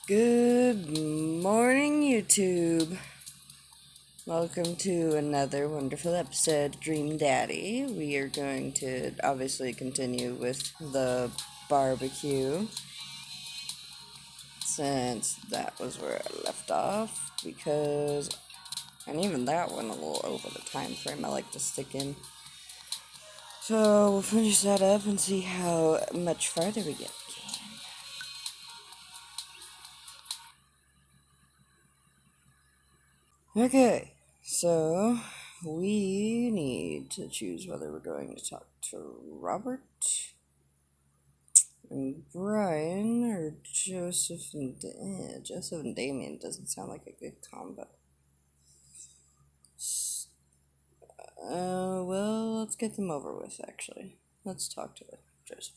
Good morning, YouTube. Welcome to another wonderful episode, Dream Daddy. We are going to obviously continue with the barbecue, since that was where I left off, and even that went a little over the time frame I like to stick in. So we'll finish that up and see how much farther we get. Okay, so we need to choose whether we're going to talk to Robert and Brian or Joseph and Joseph and Damien doesn't sound like a good combo. Well, let's get them over with, actually. Let's talk to Joseph.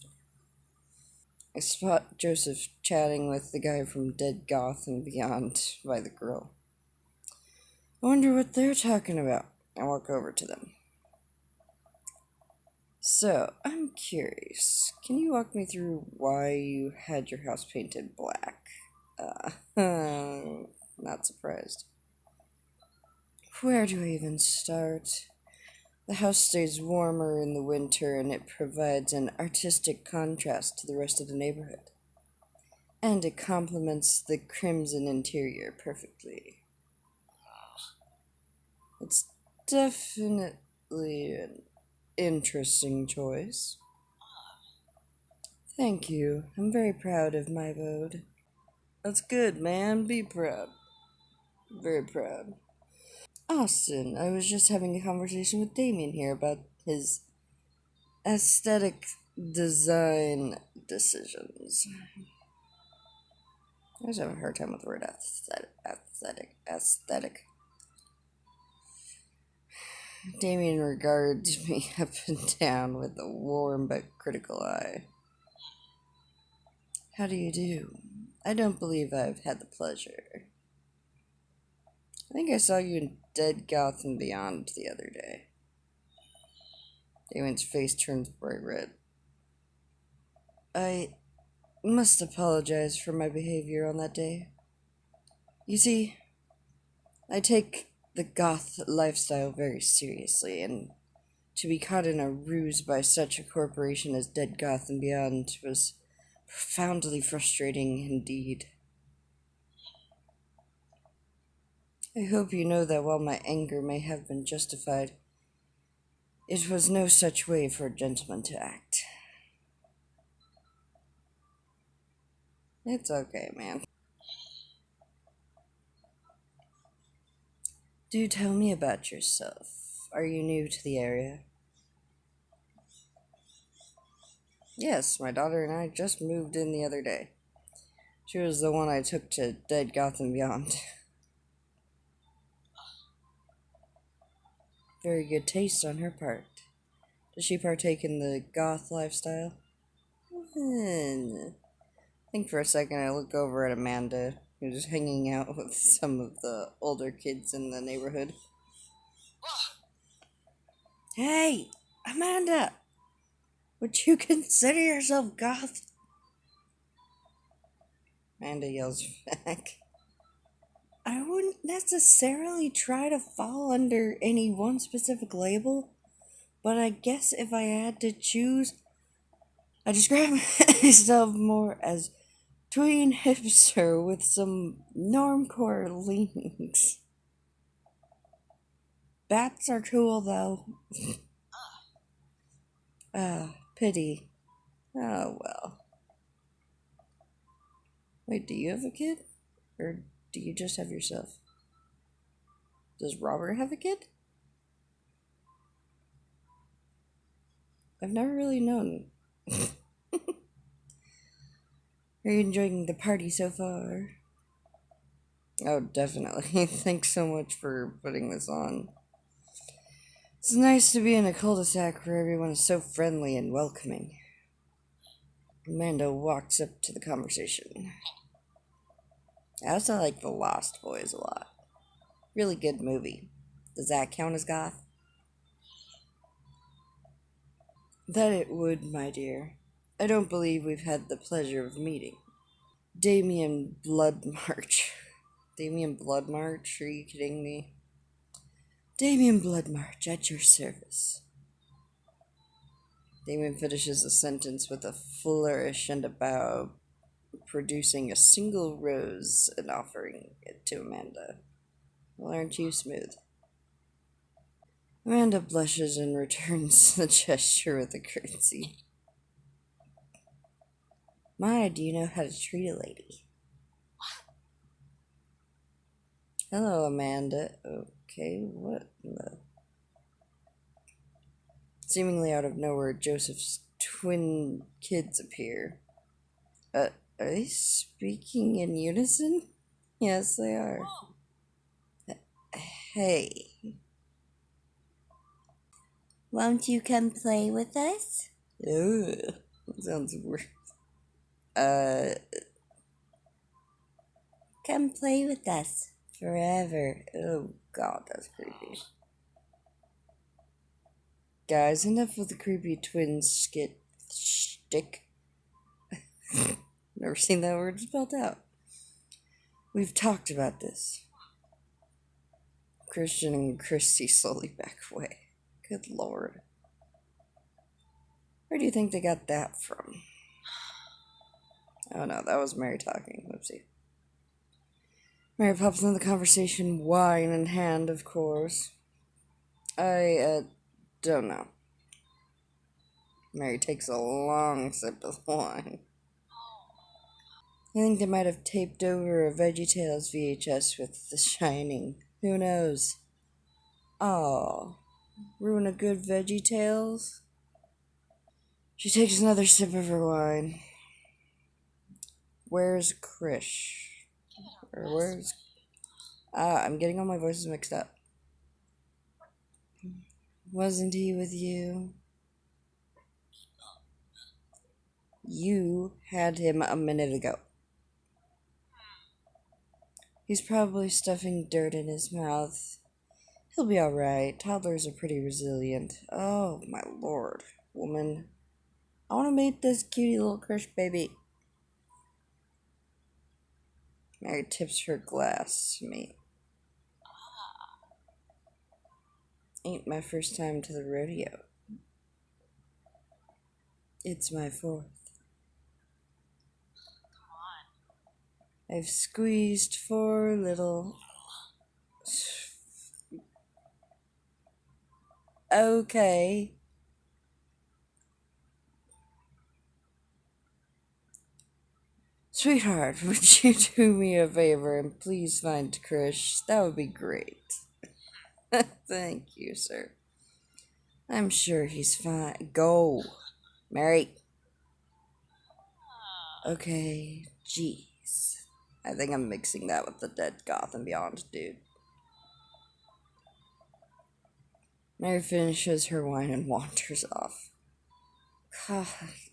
I spot Joseph chatting with the guy from Dead Goth and Beyond by the grill. I wonder what they're talking about. I walk over to them. So, I'm curious. Can you walk me through why you had your house painted black? Not surprised. Where do I even start? The house stays warmer in the winter and it provides an artistic contrast to the rest of the neighborhood. And it complements the crimson interior perfectly. It's definitely an interesting choice. Thank you. I'm very proud of my vote. That's good, man. Be proud. Very proud. Austin, I was just having a conversation with Damien here about his aesthetic design decisions. I always have a hard time with the word aesthetic. Damien regards me up and down with a warm but critical eye. How do you do? I don't believe I've had the pleasure. I think I saw you in Dead Goth and Beyond the other day. Damon's face turns bright red. I must apologize for my behavior on that day. You see, I take the goth lifestyle very seriously, and to be caught in a ruse by such a corporation as Dead Goth and Beyond was profoundly frustrating indeed. I hope you know that while my anger may have been justified, it was no such way for a gentleman to act. It's okay, man. Do tell me about yourself. Are you new to the area? Yes, my daughter and I just moved in the other day. She was the one I took to Dead Goth and Beyond. Very good taste on her part. Does she partake in the goth lifestyle? I think for a second I look over at Amanda, who's hanging out with some of the older kids in the neighborhood. Hey, Amanda! Would you consider yourself goth? Amanda yells back. I wouldn't necessarily try to fall under any one specific label, but I guess if I had to choose, I describe myself more as tween hipster with some normcore leanings. Bats are cool, though. Pity. Oh, well. Wait, do you have a kid? Or do you just have yourself? Does Robert have a kid? I've never really known. Are you enjoying the party so far? Oh, definitely. Thanks so much for putting this on. It's nice to be in a cul-de-sac where everyone is so friendly and welcoming. Amanda walks up to the conversation. I also like The Lost Boys a lot. Really good movie. Does that count as goth? That it would, my dear. I don't believe we've had the pleasure of meeting. Damien Bloodmarch. Damien Bloodmarch? Are you kidding me? Damien Bloodmarch, at your service. Damien finishes the sentence with a flourish and a bow, producing a single rose and offering it to Amanda. Well, aren't you smooth? Amanda blushes and returns the gesture with a curtsy. My, do you know how to treat a lady? Hello, Amanda. Okay, what the... Seemingly out of nowhere, Joseph's twin kids appear. Are they speaking in unison? Yes, they are. Hey. Won't you come play with us? Ugh, that sounds weird. Come play with us forever. Oh god, that's creepy. Guys, enough with the creepy twin shtick. Never seen that word spelled out. We've talked about this. Christian and Christy slowly back away. Good lord. Where do you think they got that from? Oh no, that was Mary talking. Whoopsie. Mary pops into the conversation, wine in hand, of course. I don't know. Mary takes a long sip of wine. I think they might have taped over a VeggieTales VHS with The Shining. Who knows? Oh, ruin a good VeggieTales? She takes another sip of her wine. Where's Krish? Or where's... I'm getting all my voices mixed up. Wasn't he with you? You had him a minute ago. He's probably stuffing dirt in his mouth. He'll be alright. Toddlers are pretty resilient. Oh, my lord. Woman. I want to meet this cutie little Krish baby. Mary tips her glass to me. Ain't my first time to the rodeo. It's my fourth. I've squeezed 4 little... Okay. Sweetheart, would you do me a favor and please find Krish? That would be great. Thank you, sir. I'm sure he's fine. Go, Mary. Okay, jeez. I think I'm mixing that with the Dead Gotham Beyond dude. Mary finishes her wine and wanders off. God,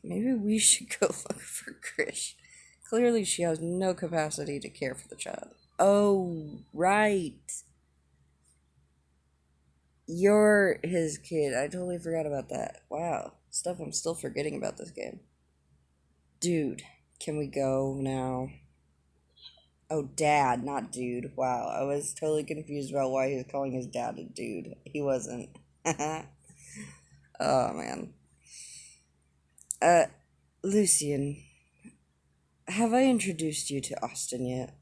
maybe we should go look for Krish. Clearly she has no capacity to care for the child. Oh, right. You're his kid. I totally forgot about that. Wow. Stuff I'm still forgetting about this game. Dude, can we go now? Oh, dad, not dude. Wow, I was totally confused about why he was calling his dad a dude. He wasn't. Oh, man. Lucian, have I introduced you to Austin yet?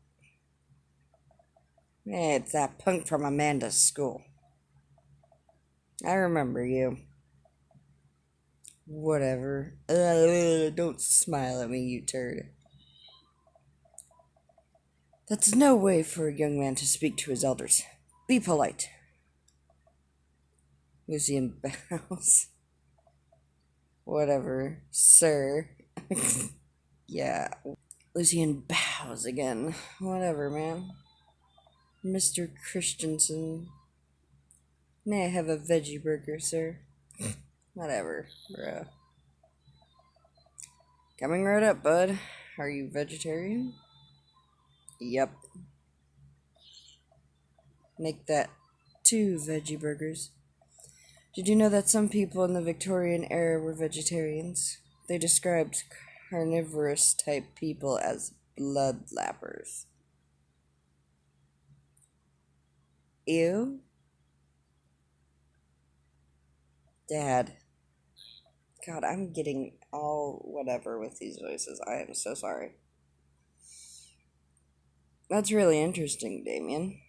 It's that punk from Amanda's school. I remember you. Whatever. Don't smile at me, you turd. That's no way for a young man to speak to his elders. Be polite. Lucian bows. Whatever, sir. Yeah. Lucian bows again. Whatever, man. Mr. Christensen. May I have a veggie burger, sir? Whatever, bro. Coming right up, bud. Are you vegetarian? Yep. Make that 2 veggie burgers. Did you know that some people in the Victorian era were vegetarians? They described carnivorous type people as blood lappers. Ew. Dad. God, I'm getting all whatever with these voices. I am so sorry. That's really interesting, Damien.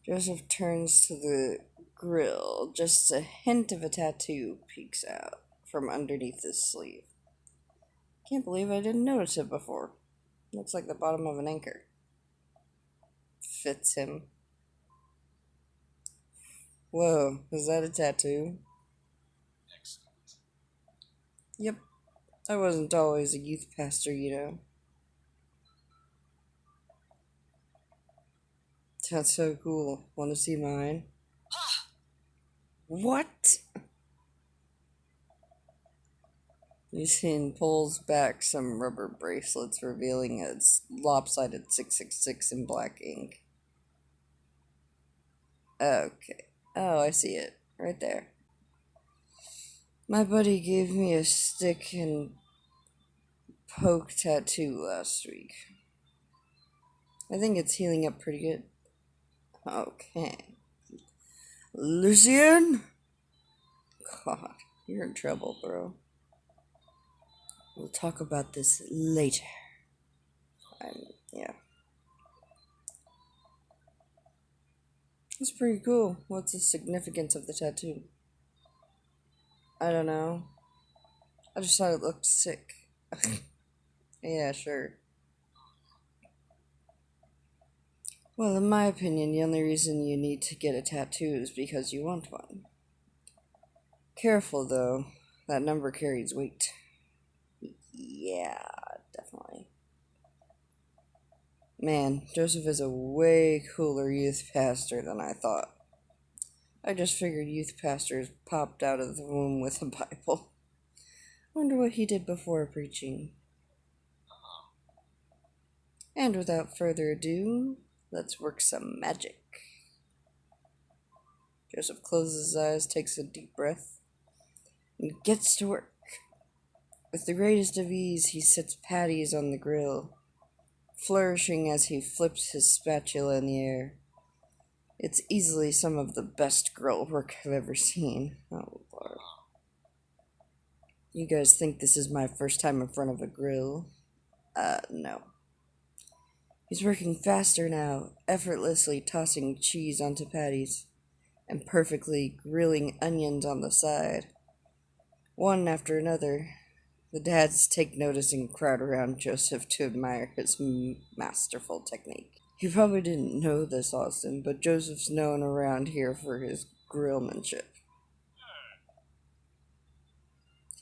Joseph turns to the grill. Just a hint of a tattoo peeks out from underneath his sleeve. Can't believe I didn't notice it before. Looks like the bottom of an anchor. Fits him. Whoa, is that a tattoo? Excellent. Yep. I wasn't always a youth pastor, you know. That's so cool. Want to see mine? What? Eugene pulls back some rubber bracelets, revealing a lopsided 666 in black ink. Okay. Oh, I see it. Right there. My buddy gave me a stick and poke tattoo last week. I think it's healing up pretty good. Okay. Lucian? God, you're in trouble, bro. We'll talk about this later. Yeah. It's pretty cool. What's the significance of the tattoo? I don't know. I just thought it looked sick. Yeah, sure. Well, in my opinion, the only reason you need to get a tattoo is because you want one. Careful, though. That number carries weight. Yeah, definitely. Man, Joseph is a way cooler youth pastor than I thought. I just figured youth pastors popped out of the womb with a Bible. Wonder what he did before preaching. And without further ado, let's work some magic. Joseph closes his eyes, takes a deep breath, and gets to work. With the greatest of ease, he sets patties on the grill, flourishing as he flips his spatula in the air. It's easily some of the best grill work I've ever seen. Oh, Lord. You guys think this is my first time in front of a grill? No. He's working faster now, effortlessly tossing cheese onto patties, and perfectly grilling onions on the side. One after another, the dads take notice and crowd around Joseph to admire his masterful technique. You probably didn't know this, Austin, but Joseph's known around here for his grillmanship.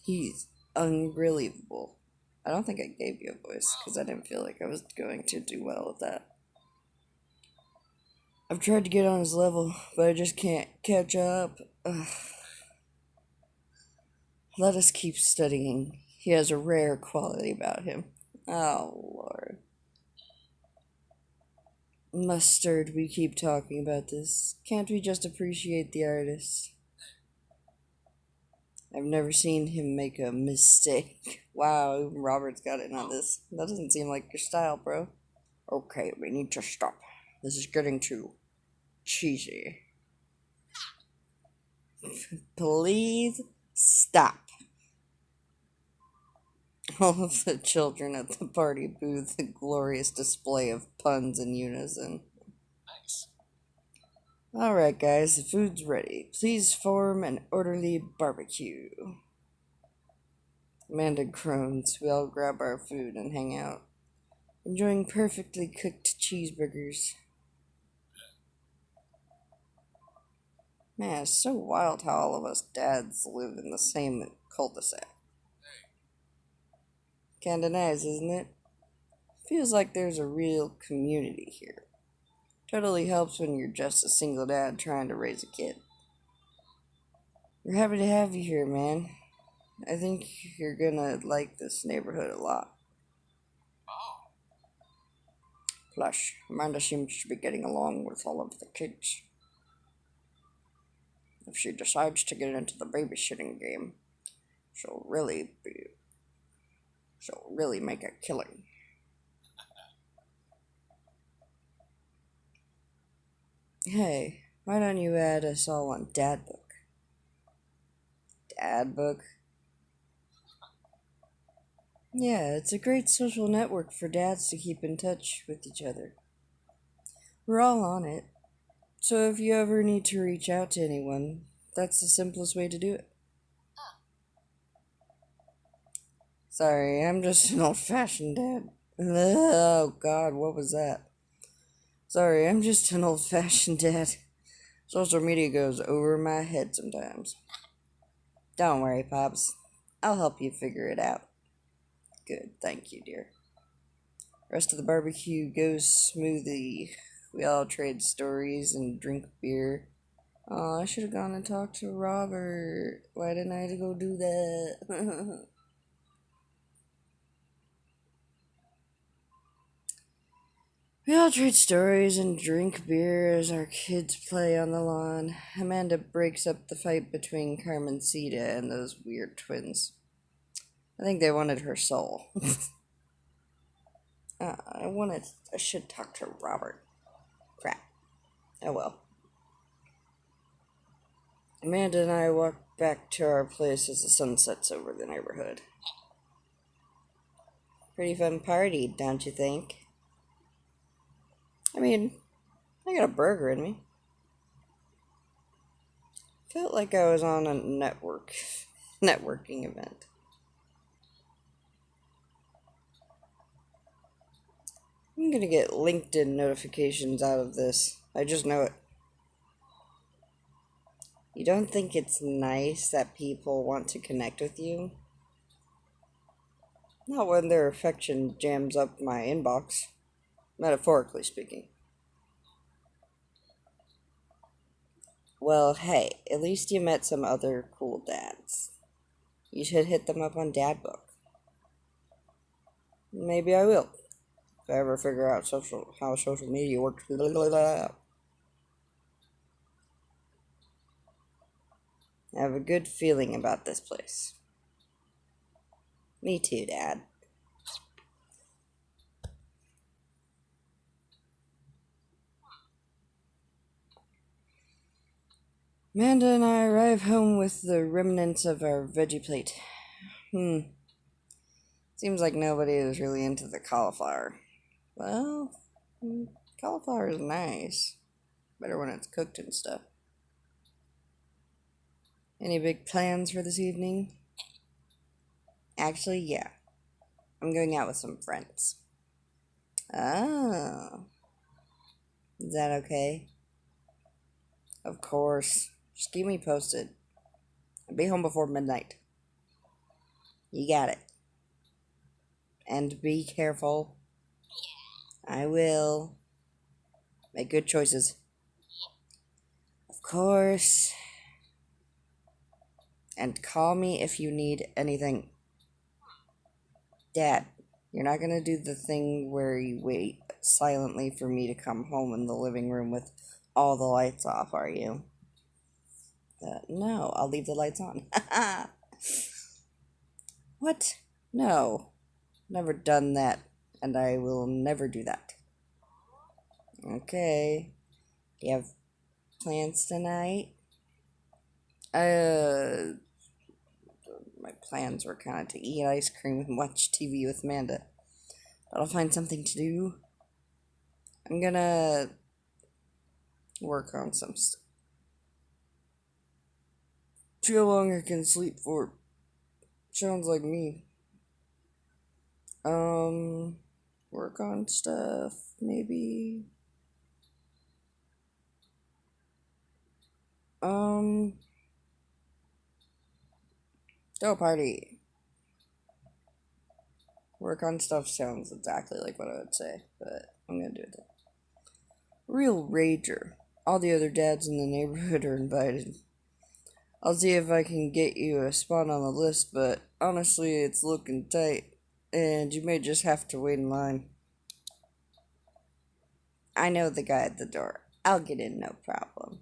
He's unbelievable. I don't think I gave you a voice, because I didn't feel like I was going to do well with that. I've tried to get on his level, but I just can't catch up. Ugh. Let us keep studying. He has a rare quality about him. Oh, Lord. Mustard, we keep talking about this. Can't we just appreciate the artist? I've never seen him make a mistake. Wow, even Robert's got in on this. That doesn't seem like your style, bro. Okay, we need to stop. This is getting too cheesy. Please stop. All of the children at the party booth, a glorious display of puns in unison. Nice. Alright, guys, the food's ready. Please form an orderly barbecue. Amanda groans. We all grab our food and hang out, enjoying perfectly cooked cheeseburgers. Man, it's so wild how all of us dads live in the same cul-de-sac. Kinda nice, isn't it? Feels like there's a real community here. Totally helps when you're just a single dad trying to raise a kid. We're happy to have you here, man. I think you're gonna like this neighborhood a lot. Oh. Plus, Amanda seems to be getting along with all of the kids. If she decides to get into the babysitting game, she'll really be... She'll really make a killing. Hey, why don't you add us all on Dad Book? Dad Book? Yeah, it's a great social network for dads to keep in touch with each other. We're all on it. So if you ever need to reach out to anyone, that's the simplest way to do it. Sorry, I'm just an old-fashioned dad. Oh god, what was that? Sorry, I'm just an old-fashioned dad. Social media goes over my head sometimes. Don't worry, Pops. I'll help you figure it out. Good, thank you, dear. Rest of the barbecue goes smoothly. We all trade stories and drink beer. Oh, I should have gone and talked to Robert. Why didn't I go do that? We all trade stories and drink beer as our kids play on the lawn. Amanda breaks up the fight between Carmencita and those weird twins. I think they wanted her soul. I should talk to Robert. Crap. Oh well. Amanda and I walk back to our place as the sun sets over the neighborhood. Pretty fun party, don't you think? I mean, I got a burger in me. Felt like I was on a networking event. I'm gonna get LinkedIn notifications out of this. I just know it. You don't think it's nice that people want to connect with you? Not when their affection jams up my inbox, metaphorically speaking. Well, hey, at least you met some other cool dads. You should hit them up on Dad Book. Maybe I will. If I ever figure out how social media works. Blah, blah, blah. I have a good feeling about this place. Me too, Dad. Amanda and I arrive home with the remnants of our veggie plate. Seems like nobody is really into the cauliflower. Well, cauliflower is nice. Better when it's cooked and stuff. Any big plans for this evening? Actually, yeah. I'm going out with some friends. Oh. Is that okay? Of course. Just keep me posted. I'll be home before midnight. You got it. And be careful. I will. Make good choices. Of course. And call me if you need anything. Dad, you're not gonna do the thing where you wait silently for me to come home in the living room with all the lights off, are you? No, I'll leave the lights on. What? No. Never done that, and I will never do that. Okay. Do you have plans tonight? My plans were kind of to eat ice cream and watch TV with Amanda. But I'll find something to do. I'm gonna work on some stuff. See how long I can sleep for. Sounds like me. Work on stuff, maybe. Go party. Work on stuff sounds exactly like what I would say, but I'm gonna do it. Real rager. All the other dads in the neighborhood are invited. I'll see if I can get you a spot on the list, but honestly, it's looking tight, and you may just have to wait in line. I know the guy at the door. I'll get in, no problem.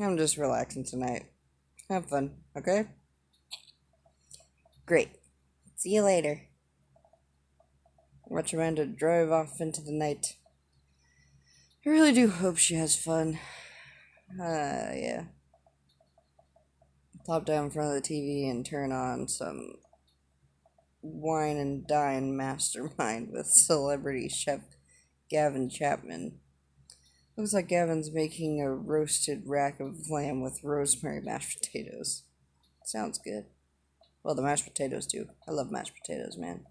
I'm just relaxing tonight. Have fun, okay? Great. See you later. Watch Amanda drive off into the night. I really do hope she has fun. Yeah. Plop down in front of the TV and turn on some Wine and Dine Mastermind with celebrity chef Gavin Chapman. Looks like Gavin's making a roasted rack of lamb with rosemary mashed potatoes. Sounds good. Well, the mashed potatoes do. I love mashed potatoes, man.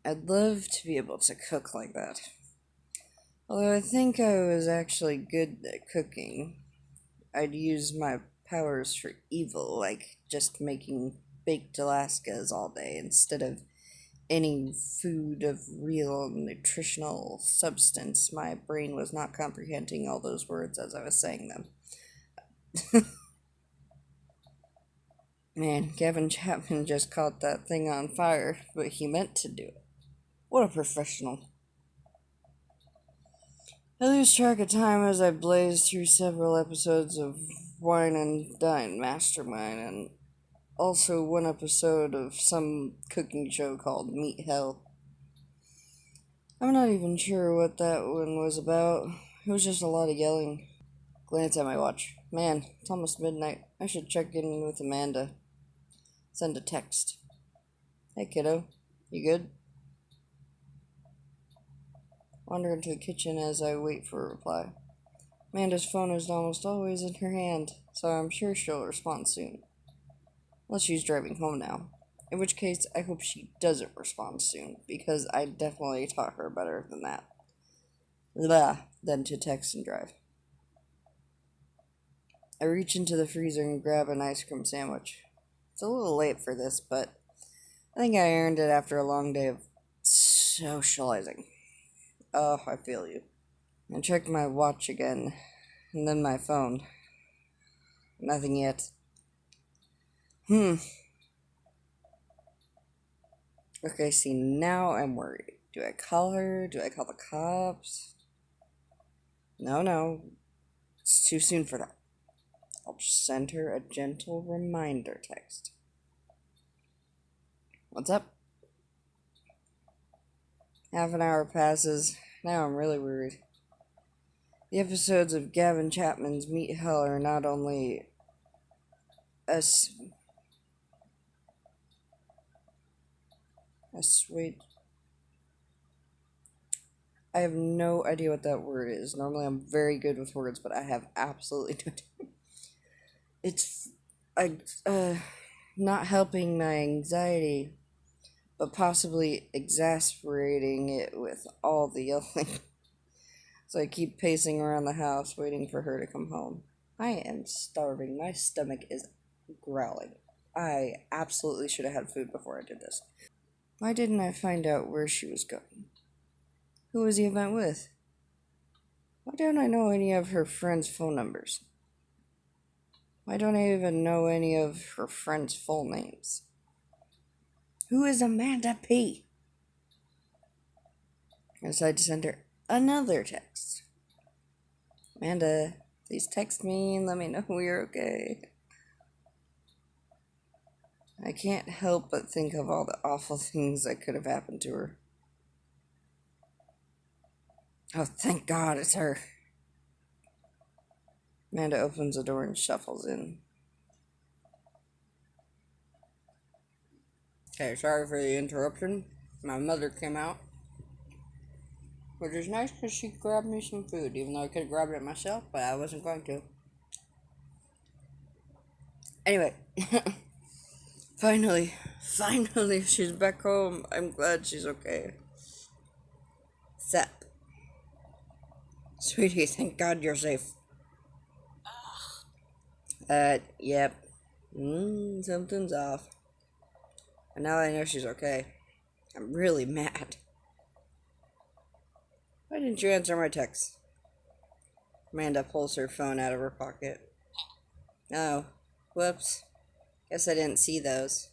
I'd love to be able to cook like that. Although I think I was actually good at cooking. I'd use my powers for evil, like just making baked Alaskas all day instead of any food of real nutritional substance. My brain was not comprehending all those words as I was saying them. Man, Gavin Chapman just caught that thing on fire, but he meant to do it. What a professional. I lose track of time as I blaze through several episodes of Wine and Dine Mastermind and also one episode of some cooking show called Meat Hell. I'm not even sure what that one was about. It was just a lot of yelling. Glance at my watch. Man, it's almost midnight. I should check in with Amanda. Send a text. Hey kiddo, you good? Wander into the kitchen as I wait for a reply. Amanda's phone is almost always in her hand, so I'm sure she'll respond soon. Unless she's driving home now. In which case, I hope she doesn't respond soon, because I definitely taught her better than that. Than to text and drive. I reach into the freezer and grab an ice cream sandwich. It's a little late for this, but I think I earned it after a long day of socializing. Oh, I feel you. I checked my watch again, and then my phone. Nothing yet. Okay, see, now I'm worried. Do I call her? Do I call the cops? No. It's too soon for that. I'll just send her a gentle reminder text. What's up? Half an hour passes. Now I'm really worried. The episodes of Gavin Chapman's Meat Hell are not only a sweet. I have no idea what that word is. Normally I'm very good with words, but I have absolutely no idea. It's not helping my anxiety, but possibly exasperating it with all the yelling. So I keep pacing around the house waiting for her to come home. I am starving. My stomach is growling. I absolutely should have had food before I did this. Why didn't I find out where she was going? Who was the event with? Why don't I know any of her friends' phone numbers? Why don't I even know any of her friends' full names? Who is Amanda P? I decided to send her another text. Amanda, please text me and let me know we're okay. I can't help but think of all the awful things that could have happened to her. Oh, thank God it's her. Amanda opens the door and shuffles in. Okay, sorry for the interruption. My mother came out. Which is nice because she grabbed me some food, even though I could have grabbed it myself, but I wasn't going to. Anyway. Finally, she's back home. I'm glad she's okay. Sep. Sweetie, thank God you're safe. Yep. Something's off. And now that I know she's okay, I'm really mad. Why didn't you answer my text? Amanda pulls her phone out of her pocket. Oh, whoops. Guess I didn't see those.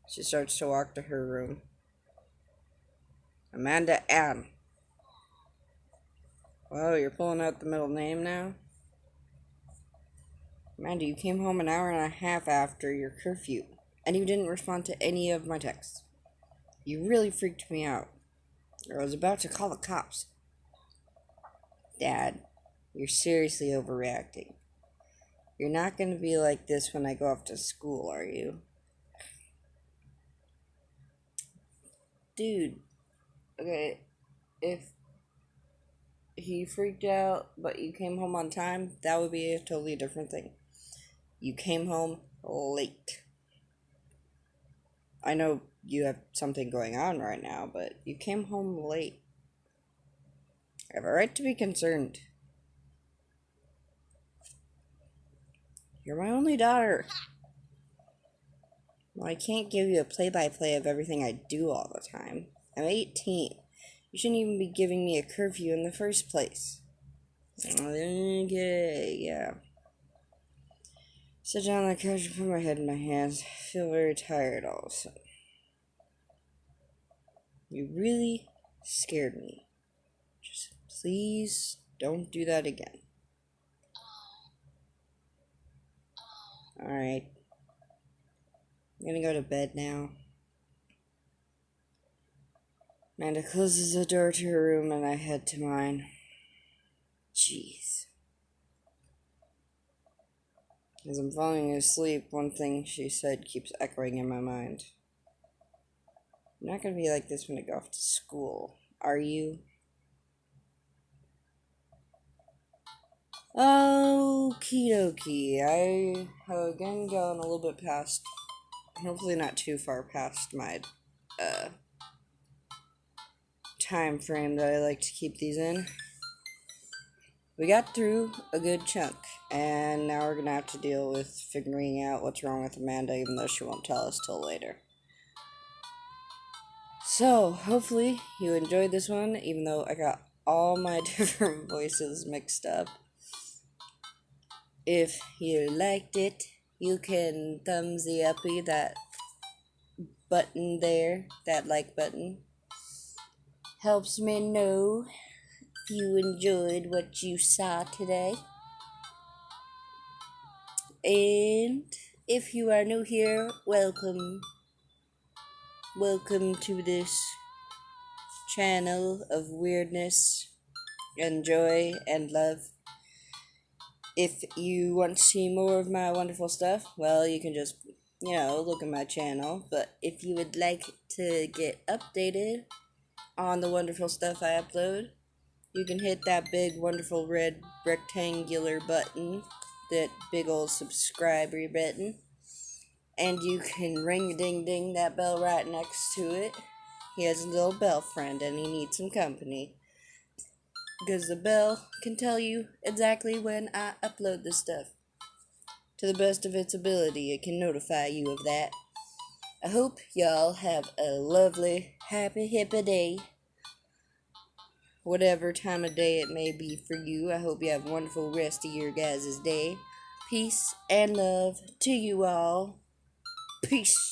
She starts to walk to her room. Amanda Ann. Whoa, you're pulling out the middle name now? Amanda, you came home an hour and a half after your curfew. and you didn't respond to any of my texts. You really freaked me out. I was about to call the cops. Dad, you're seriously overreacting. You're not going to be like this when I go off to school, are you? Dude, okay, if he freaked out but you came home on time, that would be a totally different thing. You came home late. I know you have something going on right now, but you came home late. I have a right to be concerned. You're my only daughter. Well, I can't give you a play-by-play of everything I do all the time. I'm 18. You shouldn't even be giving me a curfew in the first place. Okay, yeah. Sit down on the couch and put my head in my hands. I feel very tired all of a sudden. You really scared me. Just please don't do that again. Alright. I'm gonna go to bed now. Amanda closes the door to her room and I head to mine. Jeez. As I'm falling asleep, one thing she said keeps echoing in my mind. You're not gonna be like this when I go off to school, are you? Okie dokie. I have again gone a little bit past, hopefully not too far past my time frame that I like to keep these in. We got through a good chunk, and now we're gonna have to deal with figuring out what's wrong with Amanda, even though she won't tell us till later. So, hopefully you enjoyed this one, even though I got all my different voices mixed up. If you liked it, you can thumbsy uppy that button there, that like button. Helps me know if you enjoyed what you saw today. And if you are new here, welcome. Welcome to this channel of weirdness and joy and love. If you want to see more of my wonderful stuff, well, you can just, look at my channel. But if you would like to get updated on the wonderful stuff I upload, you can hit that big, wonderful red rectangular button, that big old subscriber button, and you can ring-a-ding-ding that bell right next to it. He has a little bell friend, and he needs some company, because the bell can tell you exactly when I upload this stuff. To the best of its ability, it can notify you of that. I hope y'all have a lovely, happy, hippie day. Whatever time of day it may be for you, I hope you have a wonderful rest of your guys' day. Peace and love to you all. Peace.